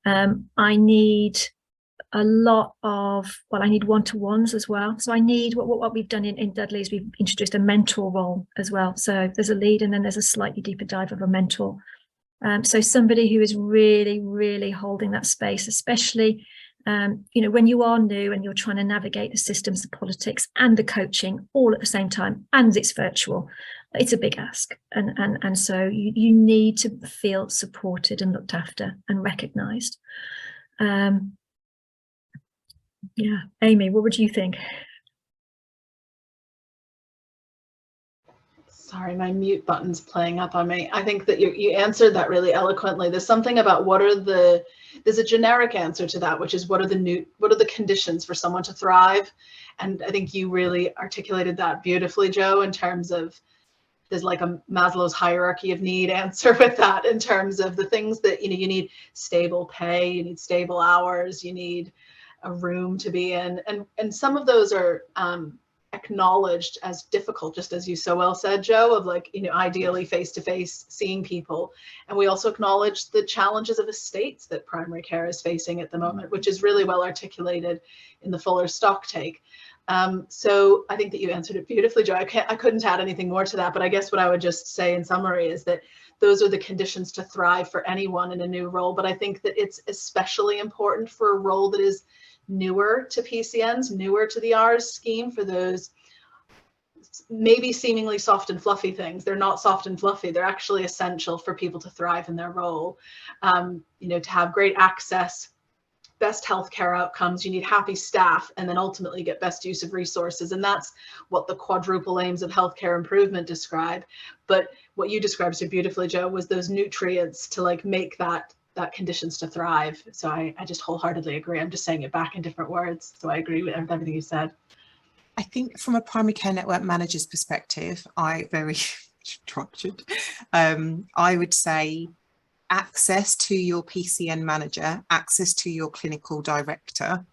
I need a lot of, I need one-to-ones as well. So I need, what we've done in Dudley is we've introduced a mentor role as well. So there's a lead and then there's a slightly deeper dive of a mentor. So somebody who is really, really holding that space, especially, when you are new and you're trying to navigate the systems, the politics and the coaching all at the same time, and it's virtual. It's a big ask, and so you need to feel supported and looked after and recognised. Yeah, Amy, what would you think? Sorry, my mute button's playing up on me. I think that you answered that really eloquently. There's something about there's a generic answer to that, which is what are the conditions for someone to thrive? And I think you really articulated that beautifully, Joe, in terms of there's like a Maslow's hierarchy of need answer with that, in terms of the things that, you need stable pay, you need stable hours, you need a room to be in. And some of those are acknowledged as difficult, just as you so well said, Joe, of like, ideally face-to-face seeing people. And we also acknowledge the challenges of estates that primary care is facing at the moment, which is really well articulated in the Fuller stock take. So I think that you answered it beautifully, Joe. I couldn't add anything more to that, but I guess what I would just say in summary is that those are the conditions to thrive for anyone in a new role. But I think that it's especially important for a role that is newer to PCNs, newer to the R's scheme, for those maybe seemingly soft and fluffy things. They're not soft and fluffy. They're actually essential for people to thrive in their role. To have great access, best healthcare outcomes, you need happy staff, and then ultimately get best use of resources. And that's what the quadruple aims of healthcare improvement describe. But what you described so beautifully, Joe, was those nutrients to like make that conditions to thrive. So I just wholeheartedly agree. I'm just saying it back in different words. So I agree with everything you said. I think from a primary care network manager's perspective, very structured. I would say access to your PCN manager, access to your clinical director.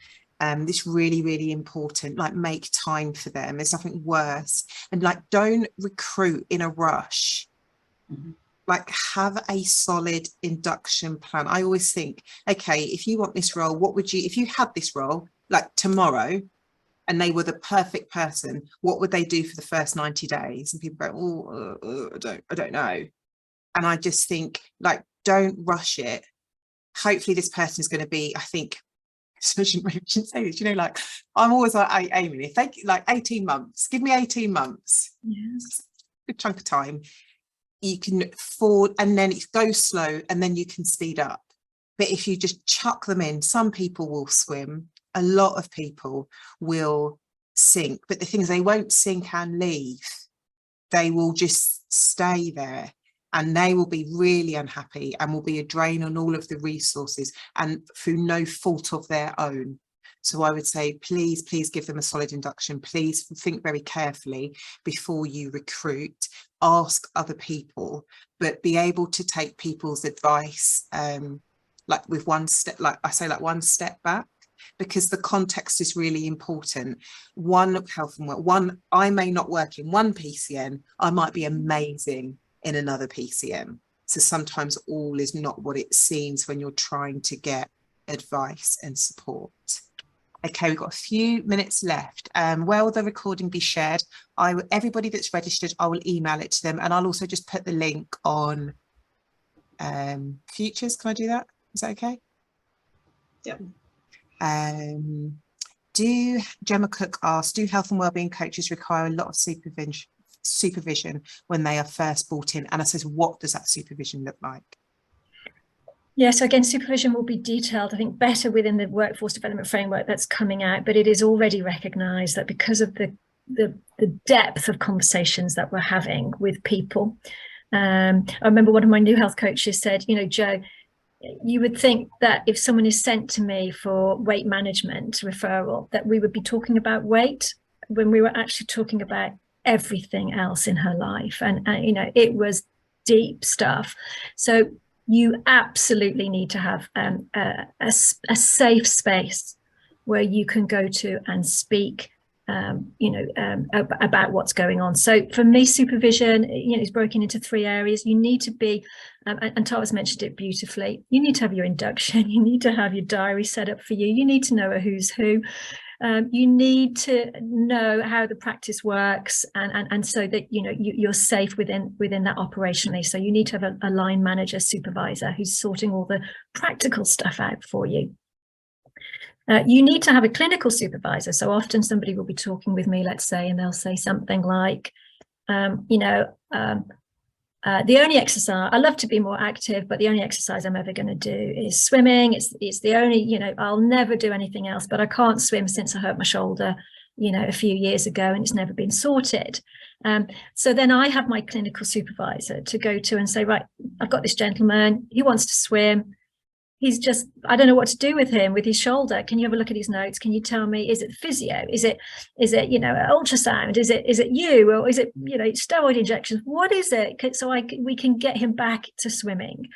This really, really important, like make time for them. There's nothing worse. And like, don't recruit in a rush. Mm-hmm. Like have a solid induction plan. I always think, okay, if you want this role, if you had this role like tomorrow and they were the perfect person, what would they do for the first 90 days? And people go, I don't know. And I just think, like, don't rush it. Hopefully this person is going to be, I think, I shouldn't say this, like, I'm always like, Amy, if they like 18 months, give me 18 months. Yes. Good chunk of time. You can afford, and then it goes slow, and then you can speed up. But if you just chuck them in, some people will swim, a lot of people will sink, but the thing is they won't sink and leave. They will just stay there, and they will be really unhappy and will be a drain on all of the resources, and through no fault of their own. So I would say, please give them a solid induction. Please think very carefully before you recruit. Ask other people, but be able to take people's advice, like with one step, like I say, like one step back, because the context is really important. One health and one, I may not work in one PCN, I might be amazing in another PCN. So sometimes all is not what it seems when you're trying to get advice and support. Okay, we've got a few minutes left. Will the recording be shared? Everybody that's registered, I will email it to them, and I'll also just put the link on Futures. Can I do that? Is that okay? Yep. Gemma Cook asks, do health and wellbeing coaches require a lot of supervision when they are first brought in? And I says, what does that supervision look like? Yeah, so again, supervision will be detailed, I think, better within the workforce development framework that's coming out, but it is already recognised that because of the depth of conversations that we're having with people. I remember one of my new health coaches said, you know, Jo, you would think that if someone is sent to me for weight management referral, that we would be talking about weight when we were actually talking about everything else in her life. And you know, it was deep stuff. So you absolutely need to have a safe space where you can go to and speak, about what's going on. So for me, supervision, you know, is broken into 3 areas. You need to be, and Tara's mentioned it beautifully, you need to have your induction, you need to have your diary set up for you, you need to know a who's who. You need to know how the practice works, and so that you know you're safe within that operationally. So you need to have a line manager, supervisor who's sorting all the practical stuff out for you. You need to have a clinical supervisor. So often somebody will be talking with me, let's say, and they'll say something like, the only exercise, I love to be more active, but the only exercise I'm ever going to do is swimming. It's the only, you know, I'll never do anything else, but I can't swim since I hurt my shoulder, you know, a few years ago, and it's never been sorted. So then I have my clinical supervisor to go to and say, right, I've got this gentleman, he wants to swim. He's just, I don't know what to do with him, with his shoulder. Can you have a look at his notes? Can you tell me, is it physio? Is it, you know, ultrasound? Is it you? Or is it, you know, steroid injections? What is it? So we can get him back to swimming.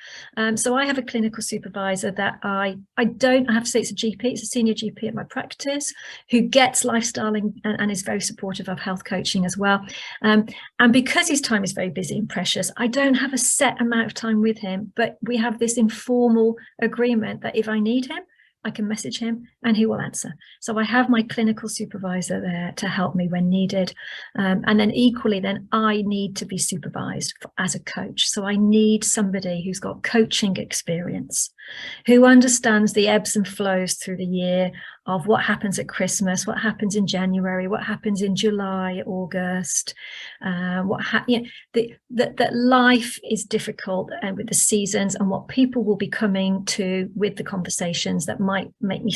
So I have a clinical supervisor that I don't have to say it's a GP, it's a senior GP at my practice who gets lifestyle and is very supportive of health coaching as well. And because his time is very busy and precious, I don't have a set amount of time with him, but we have this informal agreement that if I need him, I can message him and he will answer. So I have my clinical supervisor there to help me when needed. And then equally, then I need to be supervised as a coach. So I need somebody who's got coaching experience, who understands the ebbs and flows through the year of what happens at Christmas, what happens in January, what happens in July, August, that life is difficult and with the seasons, and what people will be coming to with the conversations that might make me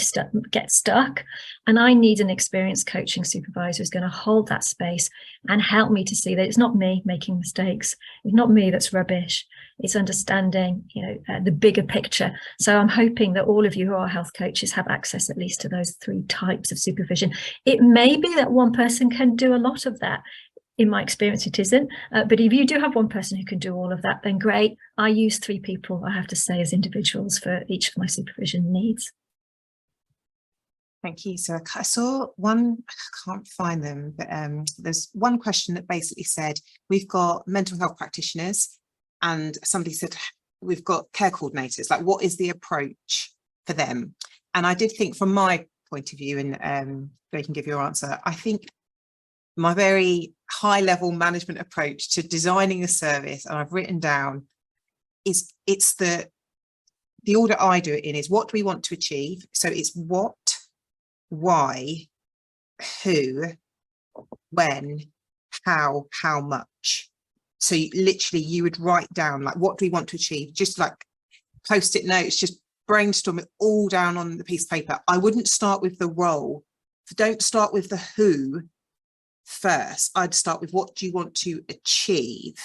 get stuck. And I need an experienced coaching supervisor who's going to hold that space and help me to see that it's not me making mistakes. It's not me that's rubbish. It's understanding, you know, the bigger picture. So I'm hoping that all of you who are health coaches have access at least to those 3 types of supervision. It may be that one person can do a lot of that. In my experience, it isn't. But if you do have one person who can do all of that, then great. I use 3 people, I have to say, as individuals for each of my supervision needs. Thank you. So I saw one, I can't find them, but there's one question that basically said, we've got mental health practitioners, and somebody said, we've got care coordinators, like what is the approach for them? And I did think from my point of view, and you can give your answer, I think my very high level management approach to designing a service, and I've written down, is it's the order I do it in is what do we want to achieve? So it's what, why, who, when, how much. So literally you would write down like, what do we want to achieve? Just like post-it notes, just brainstorm it all down on the piece of paper. I wouldn't start with the role. Don't start with the who first. I'd start with what do you want to achieve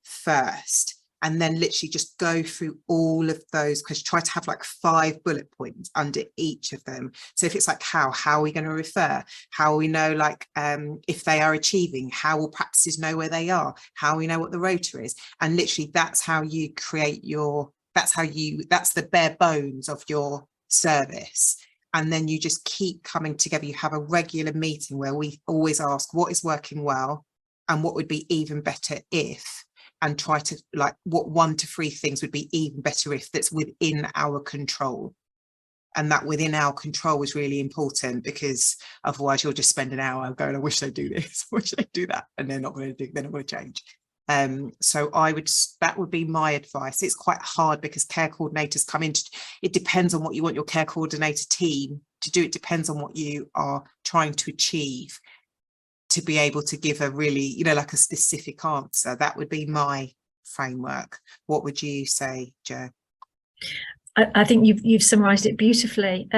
first, and then literally just go through all of those questions. Try to have like 5 bullet points under each of them. So if it's like how are we going to refer? How we know like if they are achieving? How will practices know where they are? How we know what the rota is? And literally that's how you create your, that's the bare bones of your service. And then you just keep coming together. You have a regular meeting where we always ask what is working well and what would be even better if, and try to like what 1 to 3 things would be even better if, that's within our control. And that within our control is really important, because otherwise you'll just spend an hour going, I wish they'd do this, I wish they'd do that, and they're not going to change. So that would be my advice. It's quite hard because care coordinators come in, it depends on what you want your care coordinator team to do. It depends on what you are trying to achieve to be able to give a really, you know, like a specific answer. That would be my framework. What would you say, Jo? I think you've summarised it beautifully.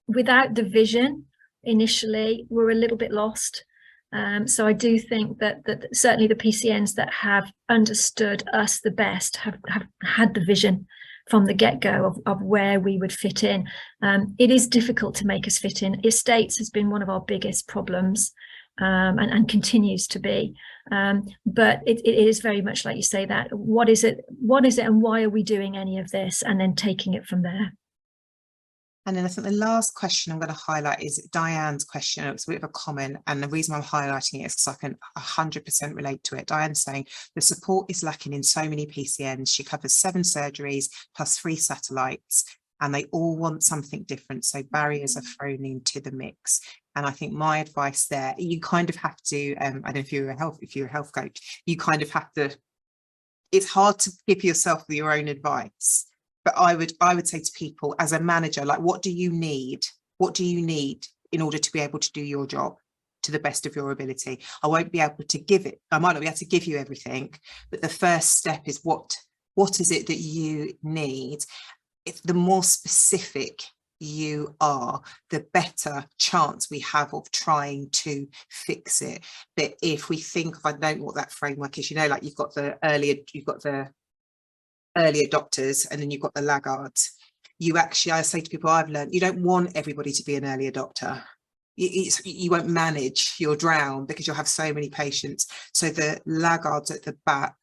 Without the vision, initially, we're a little bit lost. So I do think that certainly the PCNs that have understood us the best have had the vision from the get-go of where we would fit in. It is difficult to make us fit in. Estates has been one of our biggest problems, and continues to be. But it is very much like you say, that what is it and why are we doing any of this, and then taking it from there. And then I think the last question I'm going to highlight is Diane's question. It was a bit of a comment, and the reason I'm highlighting it is because I can 100% relate to it. Diane's saying the support is lacking in so many PCNs. She covers 7 surgeries plus 3 satellites, and they all want something different. So barriers are thrown into the mix. And I think my advice there, you kind of have to, I don't know if you're a health coach, you kind of have to, it's hard to give yourself your own advice. But I would say to people as a manager, like, what do you need? What do you need in order to be able to do your job to the best of your ability? I won't be able to give it. I might not be able to give you everything, but the first step is what is it that you need? If the more specific you are, the better chance we have of trying to fix it. But if we think, I don't know what that framework is, you know, like you've got the early adopters and then you've got the laggards. You actually, I say to people, I've learned, you don't want everybody to be an early adopter. You won't manage, you'll drown because you'll have so many patients. So the laggards at the back,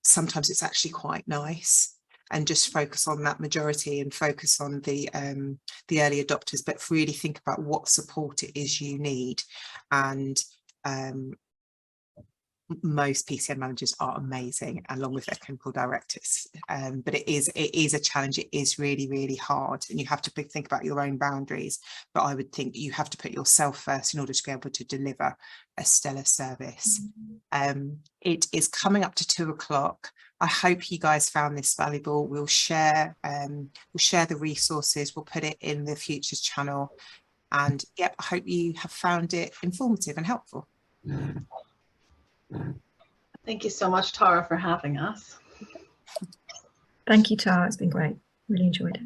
sometimes it's actually quite nice, and just focus on that majority and focus on the early adopters, but really think about what support it is you need. And most PCN managers are amazing, along with their clinical directors, but it is a challenge. It is really, really hard, and you have to think about your own boundaries. But I would think you have to put yourself first in order to be able to deliver a stellar service. It is coming up to 2 o'clock. I hope you guys found this valuable. We'll share the resources. We'll put it in the Futures channel, and yep, I hope you have found it informative and helpful. Thank you so much, Tara, for having us. Thank you, Tara. It's been great. Really enjoyed it.